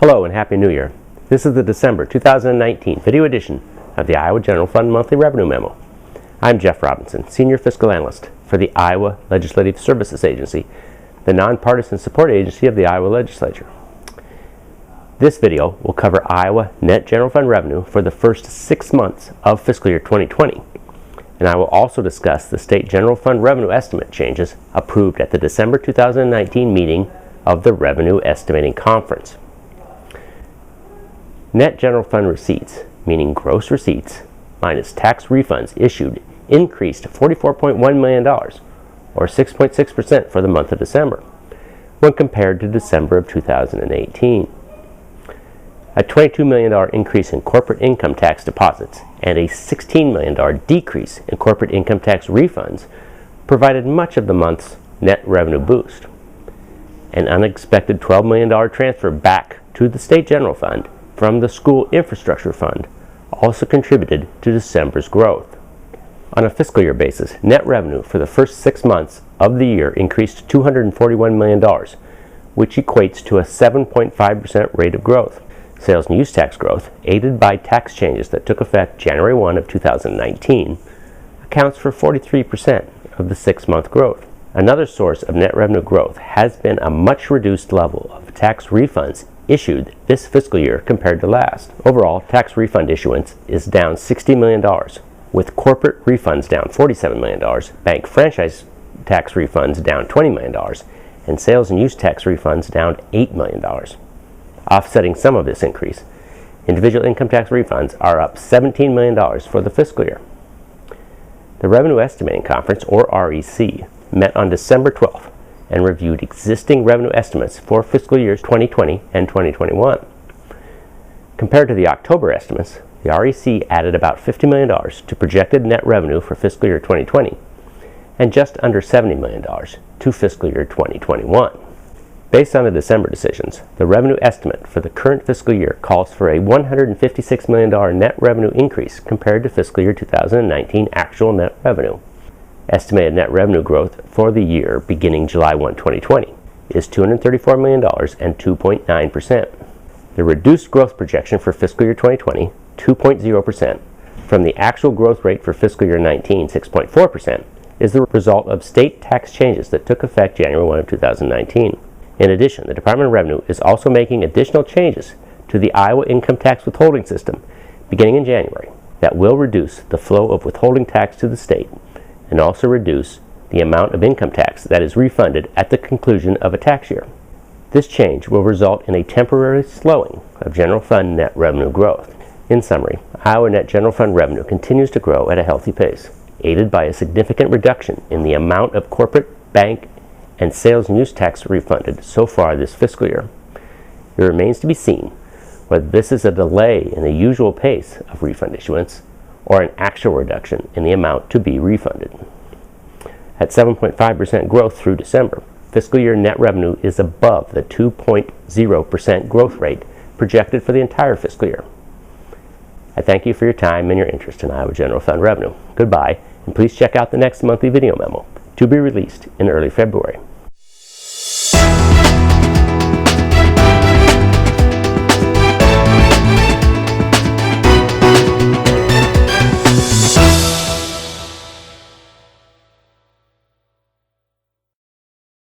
Hello and Happy New Year. This is the December 2019 video edition of the Iowa General Fund Monthly Revenue Memo. I'm Jeff Robinson, Senior Fiscal Analyst for the Iowa Legislative Services Agency, the nonpartisan support agency of the Iowa Legislature. This video will cover Iowa net general fund revenue for the first 6 months of fiscal year 2020, and I will also discuss the state general fund revenue estimate changes approved at the December 2019 meeting of the Revenue Estimating Conference. Net general fund receipts, meaning gross receipts minus tax refunds issued, increased to $44.1 million, or 6.6% for the month of December, when compared to December of 2018. A $22 million increase in corporate income tax deposits and a $16 million decrease in corporate income tax refunds provided much of the month's net revenue boost. An unexpected $12 million transfer back to the state general fund from the School Infrastructure Fund also contributed to December's growth. On a fiscal year basis, net revenue for the first 6 months of the year increased to $241 million, which equates to a 7.5% rate of growth. Sales and use tax growth, aided by tax changes that took effect January 1 of 2019, accounts for 43% of the 6-month growth. Another source of net revenue growth has been a much reduced level of tax refunds issued this fiscal year compared to last. Overall, tax refund issuance is down $60 million, with corporate refunds down $47 million, bank franchise tax refunds down $20 million, and sales and use tax refunds down $8 million. Offsetting some of this increase, individual income tax refunds are up $17 million for the fiscal year. The Revenue Estimating Conference, or REC, met on December 12th and reviewed existing revenue estimates for fiscal years 2020 and 2021. Compared to the October estimates, the REC added about $50 million to projected net revenue for fiscal year 2020 and just under $70 million to fiscal year 2021. Based on the December decisions, the revenue estimate for the current fiscal year calls for a $156 million net revenue increase compared to fiscal year 2019 actual net revenue. Estimated net revenue growth for the year beginning July 1, 2020 is $234 million and 2.9%. The reduced growth projection for fiscal year 2020, 2.0%, from the actual growth rate for fiscal year 19, 6.4%, is the result of state tax changes that took effect January 1 of 2019. In addition, the Department of Revenue is also making additional changes to the Iowa income tax withholding system beginning in January that will reduce the flow of withholding tax to the state and also reduce the amount of income tax that is refunded at the conclusion of a tax year. This change will result in a temporary slowing of general fund net revenue growth. In summary, Iowa net general fund revenue continues to grow at a healthy pace, aided by a significant reduction in the amount of corporate, bank, and sales and use tax refunded so far this fiscal year. It remains to be seen whether this is a delay in the usual pace of refund issuance or an actual reduction in the amount to be refunded. At 7.5% growth through December, fiscal year net revenue is above the 2.0% growth rate projected for the entire fiscal year. I thank you for your time and your interest in Iowa General Fund revenue. Goodbye, and please check out the next monthly video memo, to be released in early February.